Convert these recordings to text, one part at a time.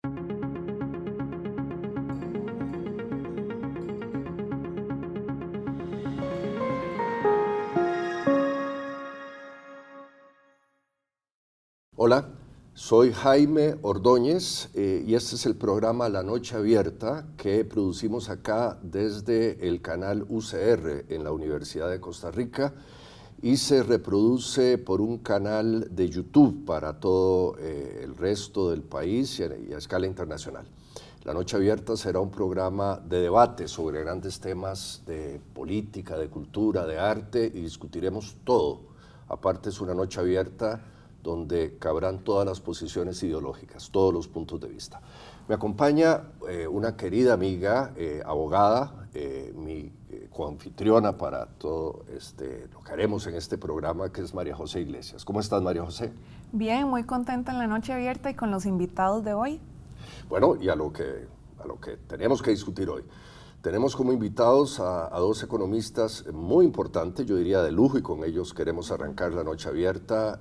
Hola, soy Jaime Ordóñez y este es el programa La Noche Abierta que producimos acá desde el canal UCR en la Universidad de Costa Rica y se reproduce por un canal de YouTube para todo el resto del país y a escala internacional. La Noche Abierta será un programa de debate sobre grandes temas de política, de cultura, de arte y discutiremos todo. Aparte es una noche abierta donde cabrán todas las posiciones ideológicas, todos los puntos de vista. Me acompaña una querida amiga, abogada, mi coanfitriona para todo lo que haremos en este programa, que es María José Iglesias. ¿Cómo estás, María José? Bien, muy contenta en la noche abierta y con los invitados de hoy. Bueno, y a lo que tenemos que discutir hoy. Tenemos como invitados a dos economistas muy importantes, yo diría de lujo, y con ellos queremos arrancar la noche abierta.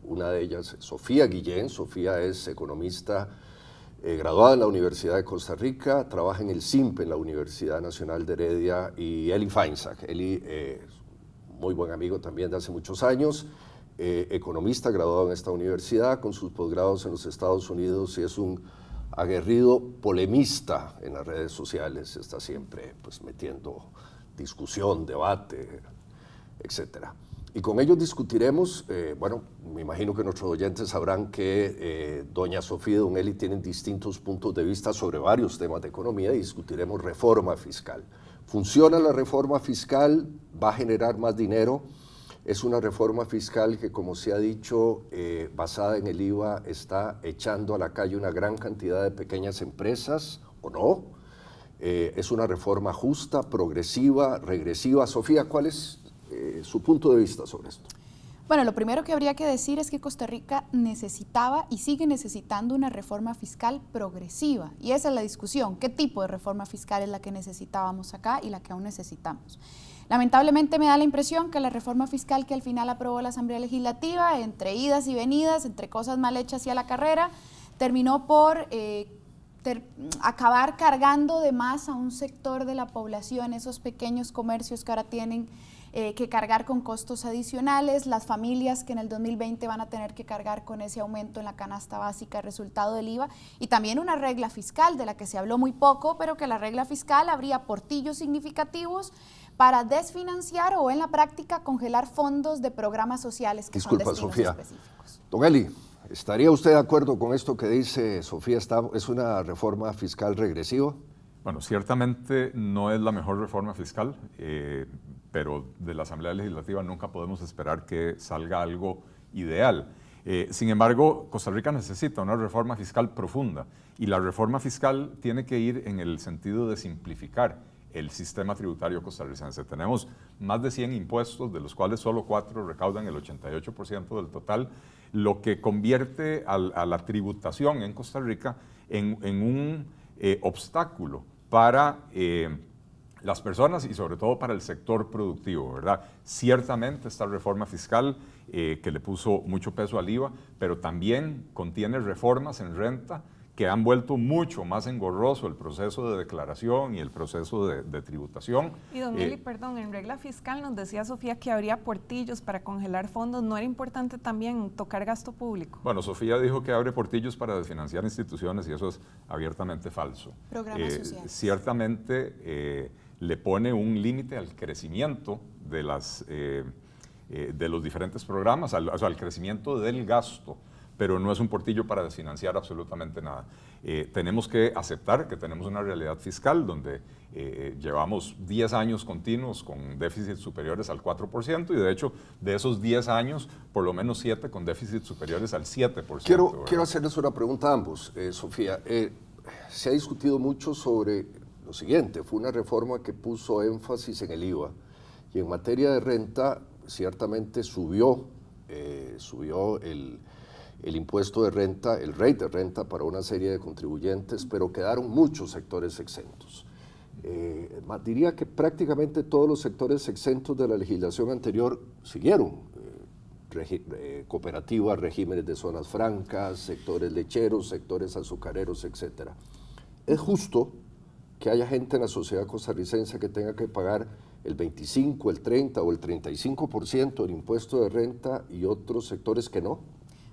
Una de ellas, Sofía Guillén. Sofía es economista graduada en la Universidad de Costa Rica, trabaja en el SIMP, en la Universidad Nacional de Heredia, y Eli Feinsack. Eli es muy buen amigo también de hace muchos años, economista graduado en esta universidad, con sus posgrados en los Estados Unidos, y es un aguerrido polemista en las redes sociales, está siempre pues metiendo discusión, debate, etcétera. Y con ellos discutiremos, bueno, me imagino que nuestros oyentes sabrán que doña Sofía y don Eli tienen distintos puntos de vista sobre varios temas de economía y discutiremos reforma fiscal. ¿Funciona la reforma fiscal? ¿Va a generar más dinero? Es una reforma fiscal que, como se ha dicho, basada en el IVA, está echando a la calle una gran cantidad de pequeñas empresas, ¿o no? Es una reforma justa, progresiva, regresiva. Sofía, ¿cuál es su punto de vista sobre esto? Bueno, lo primero que habría que decir es que Costa Rica necesitaba y sigue necesitando una reforma fiscal progresiva. Y esa es la discusión. ¿Qué tipo de reforma fiscal es la que necesitábamos acá y la que aún necesitamos? Lamentablemente me da la impresión que la reforma fiscal que al final aprobó la Asamblea Legislativa, entre idas y venidas, entre cosas mal hechas y a la carrera, terminó por acabar cargando de más a un sector de la población, esos pequeños comercios que ahora tienen que cargar con costos adicionales, las familias que en el 2020 van a tener que cargar con ese aumento en la canasta básica resultado del IVA, y también una regla fiscal de la que se habló muy poco, pero que la regla fiscal habría portillos significativos para desfinanciar o en la práctica congelar fondos de programas sociales que son destinos Sofía. Específicos. Don Eli, ¿estaría usted de acuerdo con esto que dice Sofía? ¿Es una reforma fiscal regresiva? Bueno, ciertamente no es la mejor reforma fiscal, pero de la Asamblea Legislativa nunca podemos esperar que salga algo ideal. Sin embargo, Costa Rica necesita una reforma fiscal profunda y la reforma fiscal tiene que ir en el sentido de simplificar el sistema tributario costarricense. Tenemos más de 100 impuestos, de los cuales solo 4 recaudan el 88% del total, lo que convierte a la tributación en Costa Rica en un obstáculo para las personas y sobre todo para el sector productivo, ¿verdad? Ciertamente esta reforma fiscal que le puso mucho peso al IVA, pero también contiene reformas en renta que han vuelto mucho más engorroso el proceso de declaración y el proceso de tributación. Y don Eli, perdón, en regla fiscal nos decía Sofía que habría portillos para congelar fondos. ¿No era importante también tocar gasto público? Bueno, Sofía dijo que abre portillos para desfinanciar instituciones y eso es abiertamente falso. Programas sociales. Ciertamente le pone un límite al crecimiento de los diferentes programas, o sea, al crecimiento del gasto, pero no es un portillo para desfinanciar absolutamente nada. Tenemos que aceptar que tenemos una realidad fiscal donde llevamos 10 años continuos con déficits superiores al 4% y de hecho de esos 10 años, por lo menos 7 con déficits superiores al 7%. Quiero hacerles una pregunta a ambos, Sofía. Se ha discutido mucho sobre lo siguiente, fue una reforma que puso énfasis en el IVA y en materia de renta ciertamente subió el impuesto de renta, el rate de renta para una serie de contribuyentes, pero quedaron muchos sectores exentos. Diría que prácticamente todos los sectores exentos de la legislación anterior siguieron cooperativas, regímenes de zonas francas, sectores lecheros, sectores azucareros, etc. ¿Es justo que haya gente en la sociedad costarricense que tenga que pagar el 25, el 30 o el 35% del impuesto de renta y otros sectores que no?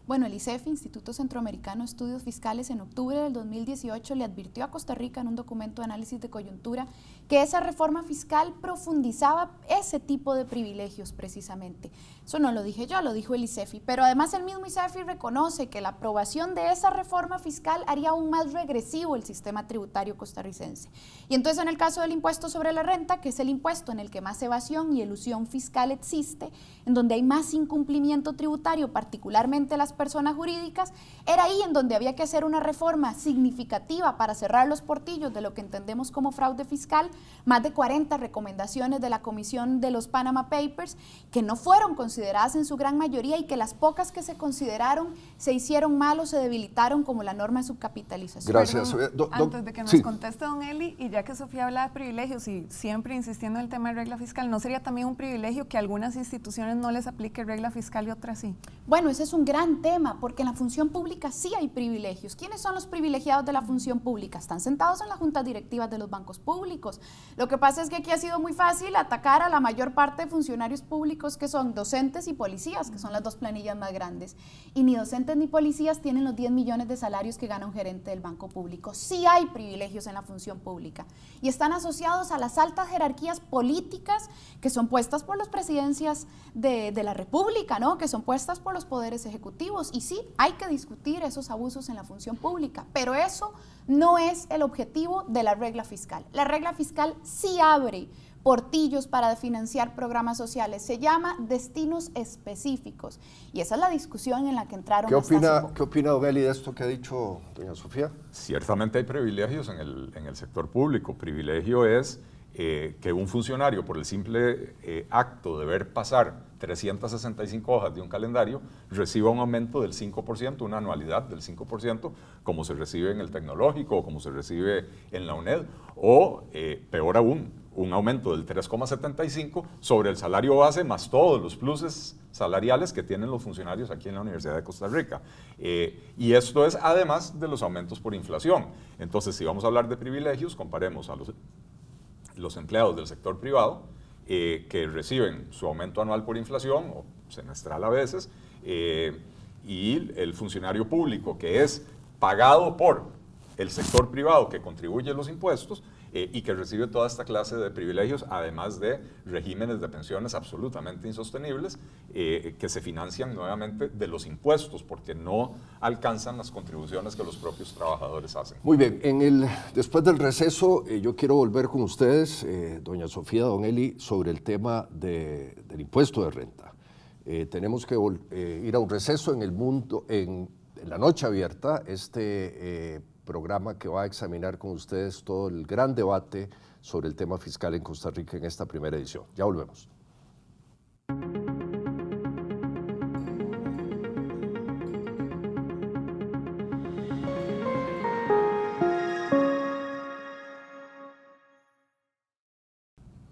Bueno, el ICEFI, Instituto Centroamericano de Estudios Fiscales, en octubre del 2018 le advirtió a Costa Rica en un documento de análisis de coyuntura que esa reforma fiscal profundizaba ese tipo de privilegios precisamente. Eso no lo dije yo, lo dijo el ICEFI, pero además el mismo ICEFI reconoce que la aprobación de esa reforma fiscal haría aún más regresivo el sistema tributario costarricense. Y entonces en el caso del impuesto sobre la renta, que es el impuesto en el que más evasión y elusión fiscal existe, en donde hay más incumplimiento tributario, particularmente las personas jurídicas, era ahí en donde había que hacer una reforma significativa para cerrar los portillos de lo que entendemos como fraude fiscal, más de 40 recomendaciones de la Comisión de los Panama Papers que no fueron consideradas en su gran mayoría y que las pocas que se consideraron se hicieron mal o se debilitaron, como la norma de subcapitalización. Gracias. Perdón, antes de que nos sí. conteste don Eli, y ya que Sofía habla de privilegios y siempre insistiendo en el tema de regla fiscal, ¿no sería también un privilegio que a algunas instituciones no les aplique regla fiscal y otras sí? Bueno, ese es un gran tema, porque en la función pública sí hay privilegios. ¿Quiénes son los privilegiados de la función pública? Están sentados en las juntas directivas de los bancos públicos. Lo que pasa es que aquí ha sido muy fácil atacar a la mayor parte de funcionarios públicos que son docentes y policías, que son las dos planillas más grandes. Y ni docentes ni policías tienen los 10 millones de salarios que gana un gerente del banco público. Sí hay privilegios en la función pública y están asociados a las altas jerarquías políticas que son puestas por las presidencias de la República, ¿no? Que son puestas por los poderes ejecutivos. Y sí, hay que discutir esos abusos en la función pública, pero eso no es el objetivo de la regla fiscal. La regla fiscal sí abre portillos para financiar programas sociales, se llama destinos específicos, y esa es la discusión en la que entraron. ¿Qué opina don Eli de esto que ha dicho doña Sofía? Ciertamente hay privilegios en el sector público. Privilegio es que un funcionario, por el simple acto de ver pasar 365 hojas de un calendario, reciba un aumento del 5%, una anualidad del 5%, como se recibe en el tecnológico o como se recibe en la UNED, o peor aún, un aumento del 3,75 sobre el salario base más todos los pluses salariales que tienen los funcionarios aquí en la Universidad de Costa Rica. Y esto es además de los aumentos por inflación. Entonces, si vamos a hablar de privilegios, comparemos a los empleados del sector privado, que reciben su aumento anual por inflación, o semestral a veces, y el funcionario público, que es pagado por el sector privado que contribuye a los impuestos, y que recibe toda esta clase de privilegios, además de regímenes de pensiones absolutamente insostenibles, que se financian nuevamente de los impuestos, porque no alcanzan las contribuciones que los propios trabajadores hacen. Muy bien, después del receso, yo quiero volver con ustedes, doña Sofía, don Eli, sobre el tema del impuesto de renta. Tenemos que ir a un receso en el mundo, en la noche abierta, programa que va a examinar con ustedes todo el gran debate sobre el tema fiscal en Costa Rica en esta primera edición. Ya volvemos.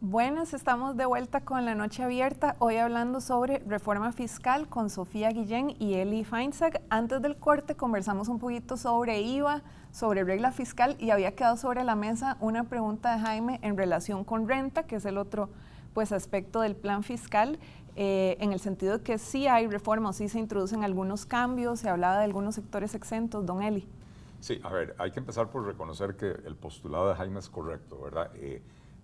Buenas, estamos de vuelta con La Noche Abierta, hoy hablando sobre reforma fiscal con Sofía Guillén y Eli Feinsack. Antes del corte conversamos un poquito sobre IVA, sobre regla fiscal, y había quedado sobre la mesa una pregunta de Jaime en relación con renta, que es el otro aspecto del plan fiscal, en el sentido de que sí hay reformas, sí se introducen algunos cambios, se hablaba de algunos sectores exentos. Don Eli. Sí, a ver, hay que empezar por reconocer que el postulado de Jaime es correcto, ¿verdad?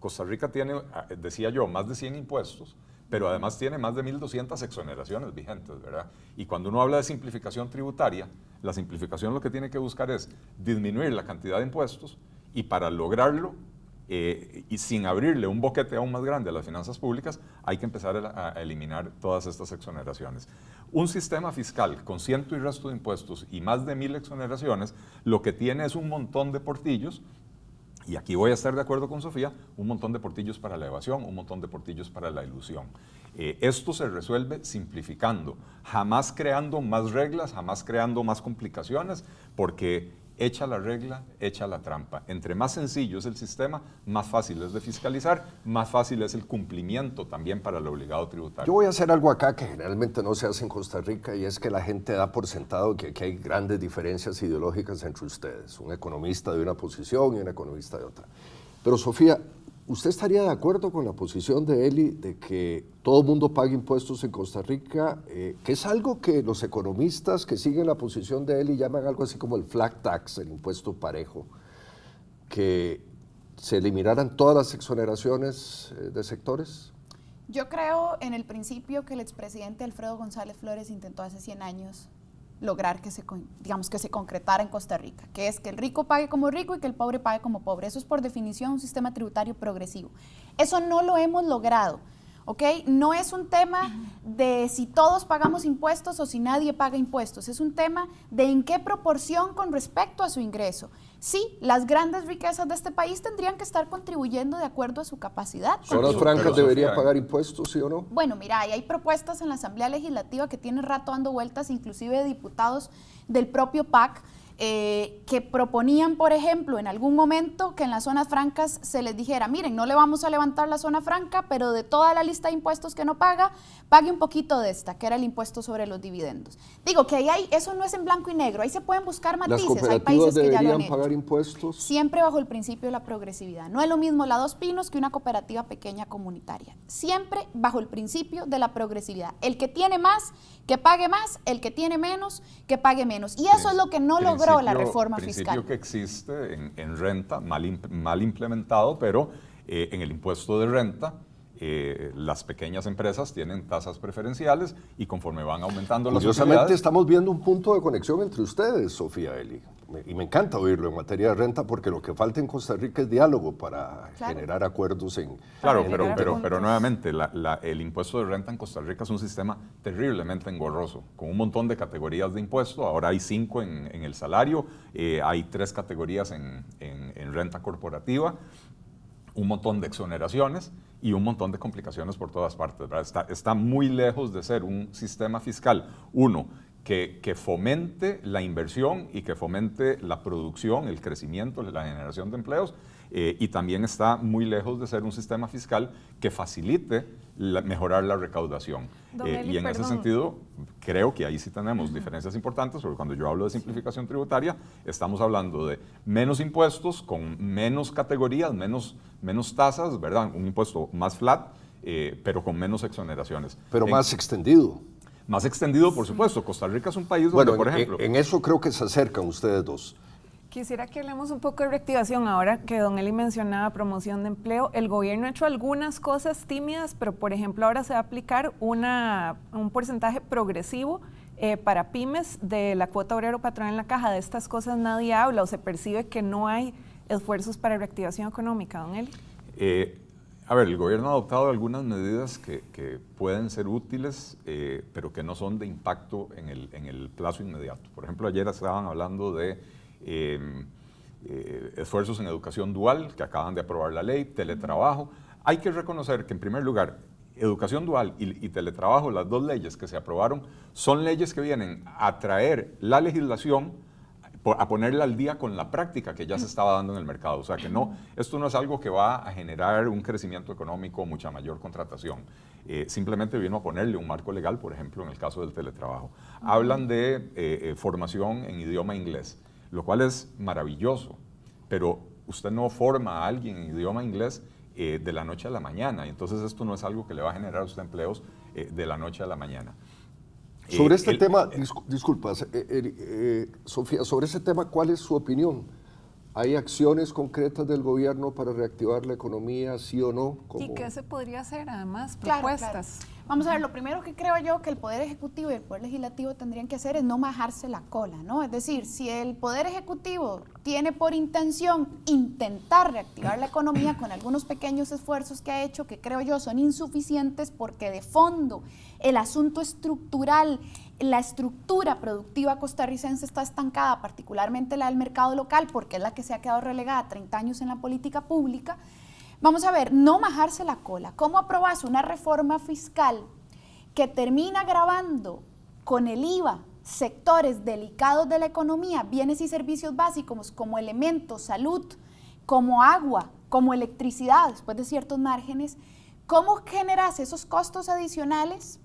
Costa Rica tiene, decía yo, más de 100 impuestos, pero además tiene más de 1.200 exoneraciones vigentes, ¿verdad? Y cuando uno habla de simplificación tributaria, la simplificación lo que tiene que buscar es disminuir la cantidad de impuestos, y para lograrlo, y sin abrirle un boquete aún más grande a las finanzas públicas, hay que empezar a eliminar todas estas exoneraciones. Un sistema fiscal con ciento y resto de impuestos y más de 1.000 exoneraciones, lo que tiene es un montón de portillos. Y aquí voy a estar de acuerdo con Sofía, un montón de portillos para la evasión, un montón de portillos para la ilusión. Esto se resuelve simplificando, jamás creando más reglas, jamás creando más complicaciones, porque echa la regla, echa la trampa. Entre más sencillo es el sistema, más fácil es de fiscalizar, más fácil es el cumplimiento también para el obligado tributario. Yo voy a hacer algo acá que generalmente no se hace en Costa Rica, y es que la gente da por sentado que aquí hay grandes diferencias ideológicas entre ustedes, un economista de una posición y un economista de otra. Pero Sofía, ¿usted estaría de acuerdo con la posición de Eli de que todo el mundo pague impuestos en Costa Rica, que es algo que los economistas que siguen la posición de Eli llaman algo así como el flat tax, el impuesto parejo, que se eliminaran todas las exoneraciones de sectores? Yo creo en el principio que el expresidente Alfredo González Flores intentó hace 100 años lograr que se concretara en Costa Rica, que es que el rico pague como rico y que el pobre pague como pobre. Eso es por definición un sistema tributario progresivo. Eso no lo hemos logrado, ¿ok? No es un tema de si todos pagamos impuestos o si nadie paga impuestos, es un tema de en qué proporción con respecto a su ingreso. Sí, las grandes riquezas de este país tendrían que estar contribuyendo de acuerdo a su capacidad. ¿Zonas francas deberían pagar impuestos, sí o no? Bueno, mira, hay propuestas en la Asamblea Legislativa que tienen rato dando vueltas, inclusive de diputados del propio PAC, que proponían, por ejemplo, en algún momento que en las zonas francas se les dijera, miren, no le vamos a levantar la zona franca, pero de toda la lista de impuestos que no paga, pague un poquito de esta, que era el impuesto sobre los dividendos. Digo que ahí eso no es en blanco y negro, ahí se pueden buscar matices. ¿Las cooperativas hay países que ya lo han deberían hecho. pagar impuestos? Siempre bajo el principio de la progresividad. No es lo mismo la Dos Pinos que una cooperativa pequeña comunitaria. Siempre bajo el principio de la progresividad. El que tiene más, que pague más, el que tiene menos, que pague menos. Y eso es lo que no logró la reforma fiscal. Principio que existe en renta, mal implementado, pero en el impuesto de renta, las pequeñas empresas tienen tasas preferenciales y conforme van aumentando las Curiosamente utilidades... estamos viendo un punto de conexión entre ustedes, Sofía, Eli, y me encanta oírlo en materia de renta porque lo que falta en Costa Rica es diálogo para generar acuerdos en... Claro, pero nuevamente, el impuesto de renta en Costa Rica es un sistema terriblemente engorroso, con un montón de categorías de impuesto. Ahora hay 5 en el salario, hay 3 categorías en renta corporativa, un montón de exoneraciones y un montón de complicaciones por todas partes, ¿verdad? Está muy lejos de ser un sistema fiscal, que fomente la inversión y que fomente la producción, el crecimiento, la generación de empleos, y también está muy lejos de ser un sistema fiscal que facilite mejorar la recaudación. Y en ese sentido, creo que ahí sí tenemos diferencias importantes, porque cuando yo hablo de simplificación tributaria, estamos hablando de menos impuestos, con menos categorías, menos tasas, ¿verdad? Un impuesto más flat, pero con menos exoneraciones. Pero más extendido. Más extendido, por supuesto. Costa Rica es un país donde, por ejemplo... En eso creo que se acercan ustedes dos. Quisiera que hablemos un poco de reactivación. Ahora que don Eli mencionaba promoción de empleo, el gobierno ha hecho algunas cosas tímidas, pero por ejemplo ahora se va a aplicar un porcentaje progresivo para pymes de la cuota obrero patrón en la caja. De estas cosas nadie habla o se percibe que no hay esfuerzos para reactivación económica, don Eli. A ver, el gobierno ha adoptado algunas medidas que pueden ser útiles, pero que no son de impacto en el plazo inmediato. Por ejemplo, ayer estaban hablando de esfuerzos en educación dual, que acaban de aprobar la ley, teletrabajo. Hay que reconocer que, en primer lugar, educación dual y teletrabajo, las dos leyes que se aprobaron, son leyes que vienen a traer la legislación, a ponerla al día con la práctica que ya se estaba dando en el mercado. O sea que esto no es algo que va a generar un crecimiento económico, mucha mayor contratación. Simplemente vino a ponerle un marco legal, por ejemplo, en el caso del teletrabajo. Hablan de formación en idioma inglés, lo cual es maravilloso, pero usted no forma a alguien en idioma inglés de la noche a la mañana. Entonces esto no es algo que le va a generar a usted empleos de la noche a la mañana. Sobre este tema, disculpa, Sofía, sobre ese tema, ¿cuál es su opinión? ¿Hay acciones concretas del gobierno para reactivar la economía, sí o no? ¿Y qué se podría hacer además? Propuestas. Claro. Vamos a ver, lo primero que creo yo que el Poder Ejecutivo y el Poder Legislativo tendrían que hacer es no majarse la cola, ¿no? Es decir, si el Poder Ejecutivo tiene por intención intentar reactivar la economía con algunos pequeños esfuerzos que ha hecho, que creo yo son insuficientes porque de fondo el asunto estructural, la estructura productiva costarricense está estancada, particularmente la del mercado local, porque es la que se ha quedado relegada 30 años en la política pública. Vamos a ver, no majarse la cola. ¿Cómo aprobas una reforma fiscal que termina gravando con el IVA sectores delicados de la economía, bienes y servicios básicos como elementos, salud, como agua, como electricidad, después de ciertos márgenes, ¿cómo generas esos costos adicionales?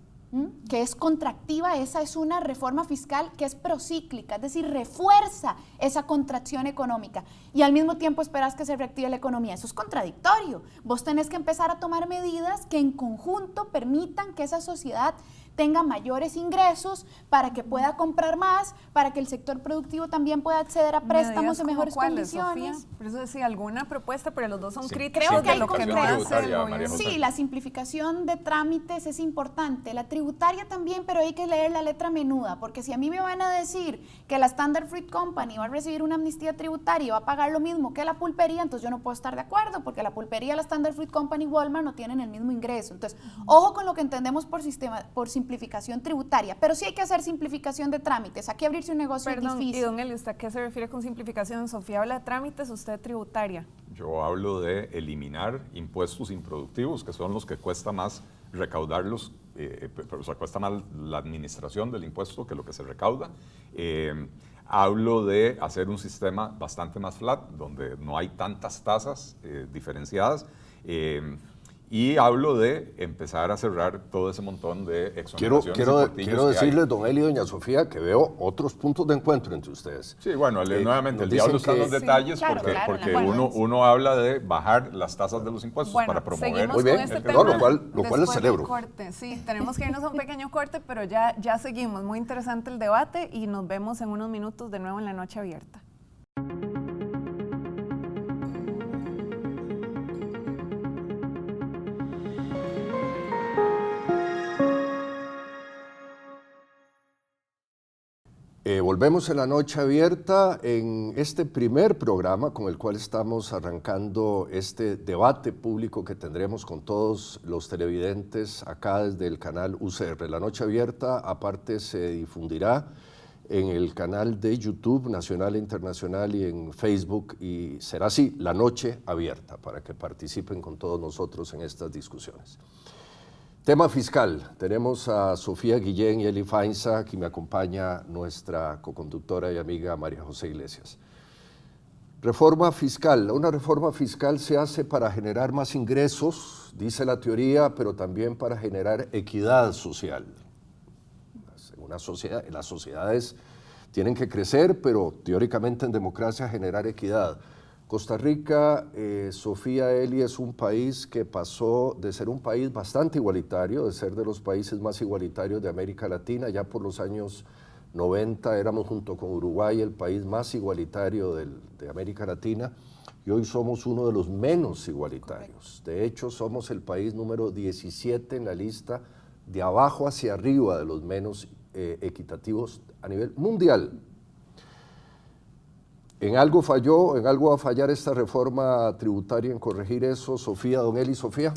Que es contractiva, esa es una reforma fiscal que es procíclica, es decir, refuerza esa contracción económica y al mismo tiempo esperas que se reactive la economía. Eso es contradictorio. Vos tenés que empezar a tomar medidas que en conjunto permitan que esa sociedad tenga mayores ingresos para que pueda comprar más, para que el sector productivo también pueda acceder a préstamos en mejores condiciones. Sofía? Por eso decía alguna propuesta, pero los dos son Sí. críticos Creo que de hay lo que no hace el gobierno. Sí, la simplificación de trámites es importante, la tributaria también, pero hay que leer la letra menuda, porque si a mí me van a decir que la Standard Fruit Company va a recibir una amnistía tributaria y va a pagar lo mismo que la pulpería, entonces yo no puedo estar de acuerdo, porque la pulpería, la Standard Fruit Company y Walmart no tienen el mismo ingreso. Entonces, ojo con lo que entendemos por simplificación tributaria, pero sí hay que hacer simplificación de trámites. Aquí abrirse un negocio es difícil. Y don Eli, ¿usted a qué se refiere con simplificación? Sofía habla de trámites, usted tributaria. Yo hablo de eliminar impuestos improductivos, que son los que cuesta más recaudarlos, o sea, cuesta más la administración del impuesto que lo que se recauda. Hablo de hacer un sistema bastante más flat, donde no hay tantas tasas diferenciadas. Y hablo de empezar a cerrar todo ese montón de exoneraciones. Quiero decirles, don Eli y doña Sofía, que veo otros puntos de encuentro entre ustedes. Sí, bueno, nuevamente, el diablo está en los detalles, sí, claro, porque uno habla de bajar las tasas de los impuestos para promover. Muy bien, este no, lo cual les celebro. Corte. Sí, tenemos que irnos a un pequeño corte, pero ya seguimos. Muy interesante el debate y nos vemos en unos minutos de nuevo en La Noche Abierta. Volvemos en La Noche Abierta en este primer programa con el cual estamos arrancando este debate público que tendremos con todos los televidentes acá desde el canal UCR. La Noche Abierta aparte se difundirá en el canal de YouTube nacional e internacional y en Facebook, y será así, La Noche Abierta, para que participen con todos nosotros en estas discusiones. Tema fiscal. Tenemos a Sofía Guillén y Eli Feinsack, y me acompaña nuestra coconductora y amiga María José Iglesias. Reforma fiscal. Una reforma fiscal se hace para generar más ingresos, dice la teoría, pero también para generar equidad social. Las sociedades tienen que crecer, pero teóricamente en democracia generar equidad. Costa Rica, Sofía, Eli, es un país que pasó de ser un país bastante igualitario, de ser de los países más igualitarios de América Latina. Ya por los años 90 éramos, junto con Uruguay, el país más igualitario de América Latina, y hoy somos uno de los menos igualitarios. De hecho, somos el país número 17 en la lista, de abajo hacia arriba, de los menos equitativos a nivel mundial. ¿En algo falló, en algo va a fallar esta reforma tributaria en corregir eso? Sofía, don Eli, Sofía.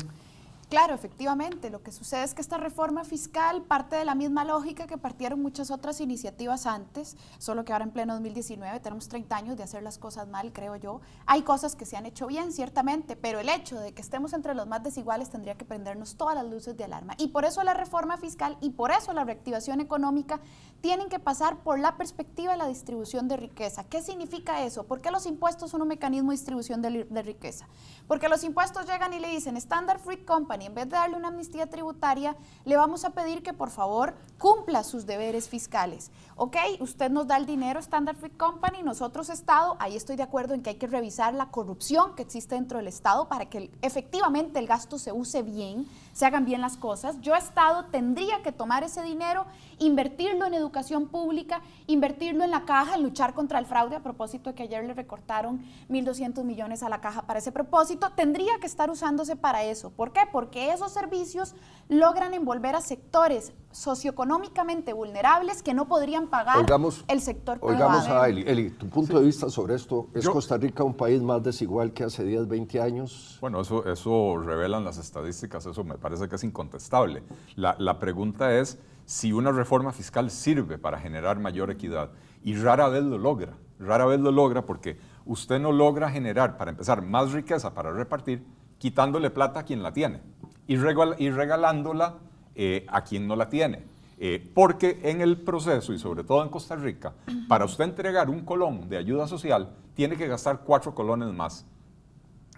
Claro, efectivamente, lo que sucede es que esta reforma fiscal parte de la misma lógica que partieron muchas otras iniciativas antes, solo que ahora en pleno 2019 tenemos 30 años de hacer las cosas mal, creo yo. Hay cosas que se han hecho bien, ciertamente, pero el hecho de que estemos entre los más desiguales tendría que prendernos todas las luces de alarma. Y por eso la reforma fiscal y por eso la reactivación económica tienen que pasar por la perspectiva de la distribución de riqueza. ¿Qué significa eso? ¿Por qué los impuestos son un mecanismo de distribución de riqueza? Porque los impuestos llegan y le dicen, Standard Fruit Company, en vez de darle una amnistía tributaria, le vamos a pedir que por favor cumpla sus deberes fiscales. Ok, usted nos da el dinero, Standard Fruit Company, nosotros Estado, ahí estoy de acuerdo en que hay que revisar la corrupción que existe dentro del Estado para que efectivamente el gasto se use bien, se hagan bien las cosas. Yo Estado tendría que tomar ese dinero, invertirlo en educación pública, invertirlo en la caja, en luchar contra el fraude, a propósito de que ayer le recortaron 1.200 millones a la caja para ese propósito, tendría que estar usándose para eso. ¿Por qué? Porque esos servicios logran envolver a sectores socioeconómicamente vulnerables que no podrían pagar el sector privado. Oigamos a Eli. Eli, tu punto de vista sobre esto, ¿es Costa Rica un país más desigual que hace 10, 20 años? Bueno, eso revelan las estadísticas, eso me parece que es incontestable. La pregunta es si una reforma fiscal sirve para generar mayor equidad, y rara vez lo logra porque usted no logra generar, para empezar, más riqueza para repartir, quitándole plata a quien la tiene y regalándola a quien no la tiene. Porque en el proceso, y sobre todo en Costa Rica, para usted entregar un colón de ayuda social, tiene que gastar 4 colones más.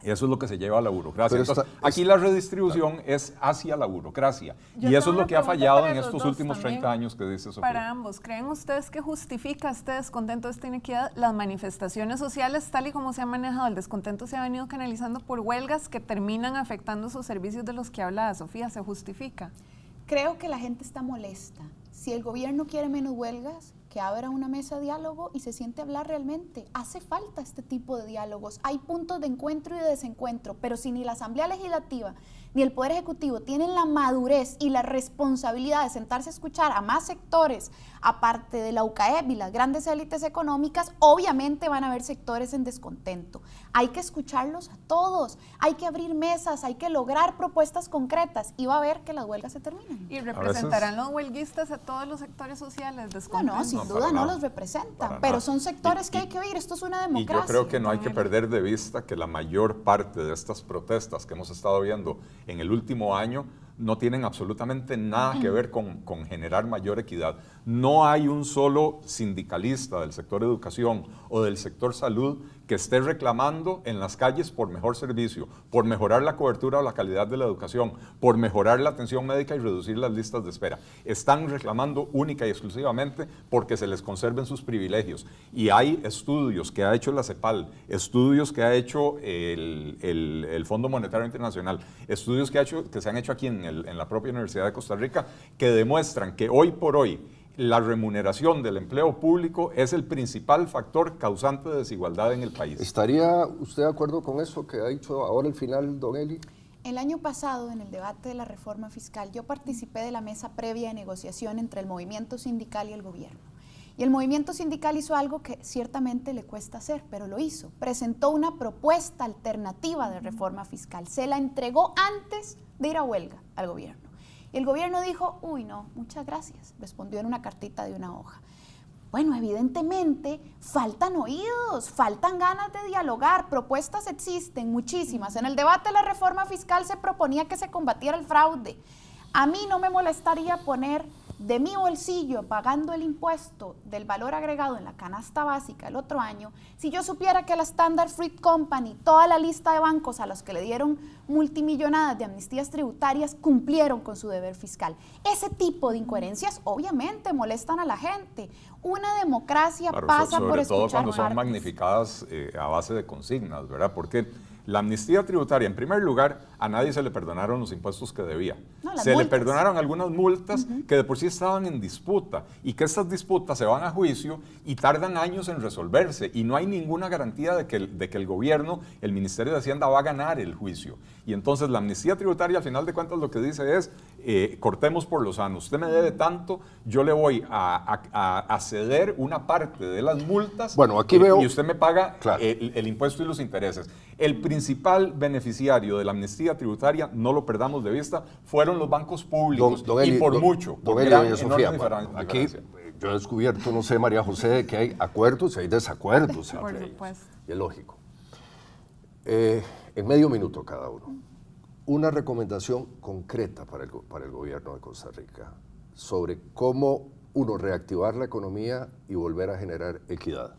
Eso es lo que se lleva a la burocracia. Entonces, aquí la redistribución es hacia la burocracia. Y eso es lo que ha fallado en estos últimos 30 años que dice Sofía. Para ambos, ¿creen ustedes que justifica este descontento, esta inequidad, las manifestaciones sociales, tal y como se ha manejado? El descontento se ha venido canalizando por huelgas que terminan afectando esos servicios de los que habla Sofía. ¿Se justifica? Creo que la gente está molesta. Si el gobierno quiere menos huelgas, que abra una mesa de diálogo y se siente a hablar realmente. Hace falta este tipo de diálogos. Hay puntos de encuentro y de desencuentro, pero si ni la Asamblea Legislativa ni el Poder Ejecutivo tienen la madurez y la responsabilidad de sentarse a escuchar a más sectores, aparte de la UCAEP y las grandes élites económicas, obviamente van a haber sectores en descontento. Hay que escucharlos a todos, hay que abrir mesas, hay que lograr propuestas concretas y va a ver que las huelgas se terminan. ¿Y representarán los huelguistas a todos los sectores sociales descontentos? No, sin duda no los representan, pero son sectores que hay que oír. Esto es una democracia. Y yo creo que no hay que perder de vista que la mayor parte de estas protestas que hemos estado viendo en el último año no tienen absolutamente nada que ver con generar mayor equidad. No hay un solo sindicalista del sector educación o del sector salud que esté reclamando en las calles por mejor servicio, por mejorar la cobertura o la calidad de la educación, por mejorar la atención médica y reducir las listas de espera. Están reclamando única y exclusivamente porque se les conserven sus privilegios. Y hay estudios que ha hecho la CEPAL, estudios que ha hecho el Fondo Monetario Internacional, estudios que se han hecho aquí en la propia Universidad de Costa Rica, que demuestran que hoy por hoy la remuneración del empleo público es el principal factor causante de desigualdad en el país. ¿Estaría usted de acuerdo con eso que ha dicho ahora al final, don Eli? El año pasado, en el debate de la reforma fiscal, yo participé de la mesa previa de negociación entre el movimiento sindical y el gobierno. Y el movimiento sindical hizo algo que ciertamente le cuesta hacer, pero lo hizo. Presentó una propuesta alternativa de reforma fiscal. Se la entregó antes de ir a huelga al gobierno. Y el gobierno dijo, uy, no, muchas gracias. Respondió en una cartita de una hoja. Bueno, evidentemente faltan oídos, faltan ganas de dialogar, propuestas existen, muchísimas. En el debate de la reforma fiscal se proponía que se combatiera el fraude. A mí no me molestaría poner de mi bolsillo, pagando el impuesto del valor agregado en la canasta básica el otro año, si yo supiera que la Standard Fruit Company, toda la lista de bancos a los que le dieron multimillonadas de amnistías tributarias, cumplieron con su deber fiscal. Ese tipo de incoherencias obviamente molestan a la gente. Una democracia pasa por escuchar sobre todo cuando son partes. magnificadas a base de consignas, ¿verdad? Porque la amnistía tributaria, en primer lugar, a nadie se le perdonaron los impuestos que debía. No, las se multas. le perdonaron algunas multas que de por sí estaban en disputa y que estas disputas se van a juicio y tardan años en resolverse y no hay ninguna garantía de que el gobierno, el Ministerio de Hacienda va a ganar el juicio. Y entonces la amnistía tributaria al final de cuentas lo que dice es cortemos por lo sano. Usted me debe tanto, yo le voy a ceder una parte de las multas y usted me paga el impuesto y los intereses. El principal beneficiario de la amnistía tributaria, no lo perdamos de vista, fueron los bancos públicos y por mucho. Don Eli, doña Sofía, aquí yo he descubierto, no sé, María José, que hay acuerdos y hay desacuerdos. Por supuesto. Y es lógico. En medio minuto cada uno, una recomendación concreta para el gobierno de Costa Rica sobre cómo, uno, reactivar la economía y volver a generar equidad.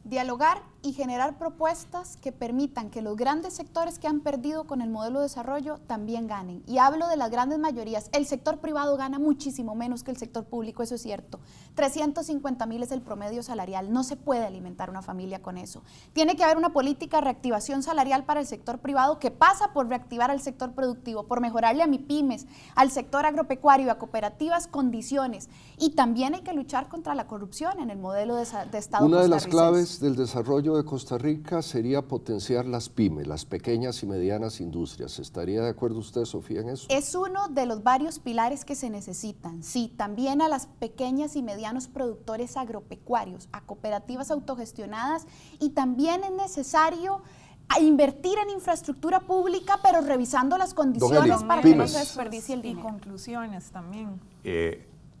Dialogar y generar propuestas que permitan que los grandes sectores que han perdido con el modelo de desarrollo también ganen. Y hablo de las grandes mayorías. El sector privado gana muchísimo menos que el sector público, eso es cierto. 350,000 es el promedio salarial. No se puede alimentar una familia con eso. Tiene que haber una política de reactivación salarial para el sector privado que pasa por reactivar al sector productivo, por mejorarle a MIPYMES, al sector agropecuario, a cooperativas, condiciones. Y también hay que luchar contra la corrupción en el modelo de Estado costarricense. Una de las claves del desarrollo de Costa Rica sería potenciar las pymes, las pequeñas y medianas industrias. ¿Estaría de acuerdo usted, Sofía, en eso? Es uno de los varios pilares que se necesitan. Sí, también a las pequeñas y medianos productores agropecuarios, a cooperativas autogestionadas, y también es necesario invertir en infraestructura pública, pero revisando las condiciones para que no se desperdicie el dinero. Y conclusiones también.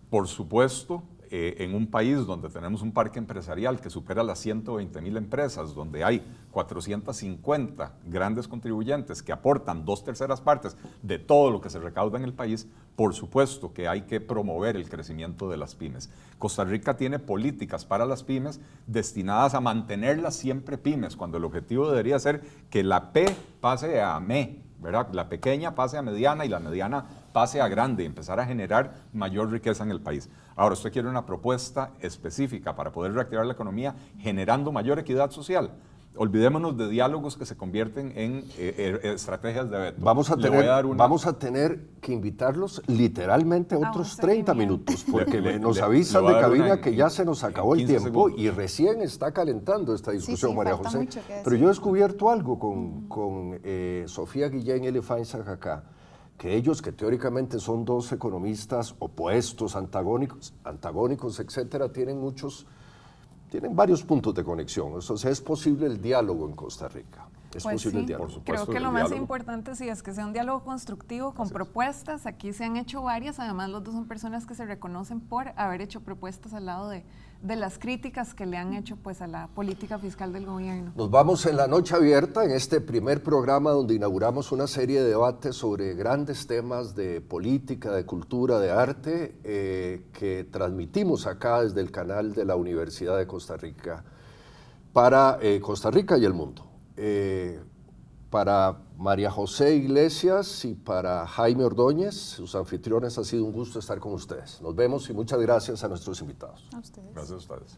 Por supuesto, en un país donde tenemos un parque empresarial que supera las 120,000 empresas, donde hay 450 grandes contribuyentes que aportan 2/3 partes de todo lo que se recauda en el país, por supuesto que hay que promover el crecimiento de las pymes. Costa Rica tiene políticas para las pymes destinadas a mantenerlas siempre pymes, cuando el objetivo debería ser que la P pase a ME, ¿verdad? La pequeña pase a mediana y la mediana pase a grande y empezar a generar mayor riqueza en el país. Ahora, usted quiere una propuesta específica para poder reactivar la economía generando mayor equidad social. Olvidémonos de diálogos que se convierten en estrategias de veto. Vamos a tener que invitarlos literalmente otros 30 minutos, porque nos avisan de cabina que ya se nos acabó el tiempo y recién está calentando esta discusión, María José. Pero yo he descubierto algo con Sofía Guillén y Eli Feinsack acá, que ellos, que teóricamente son dos economistas opuestos, antagónicos, etcétera, tienen varios puntos de conexión. Entonces, es posible el diálogo en Costa Rica. Es pues posible sí, el diálogo. Por supuesto, creo que lo el más diálogo. importante sí es que sea un diálogo constructivo con propuestas. Aquí se han hecho varias, además los dos son personas que se reconocen por haber hecho propuestas al lado de las críticas que le han hecho pues a la política fiscal del gobierno. Nos vamos en la noche abierta, en este primer programa donde inauguramos una serie de debates sobre grandes temas de política, de cultura, de arte, que transmitimos acá desde el canal de la Universidad de Costa Rica para Costa Rica y el mundo. Para María José Iglesias y para Jaime Ordóñez, sus anfitriones, ha sido un gusto estar con ustedes. Nos vemos y muchas gracias a nuestros invitados. A ustedes. Gracias a ustedes.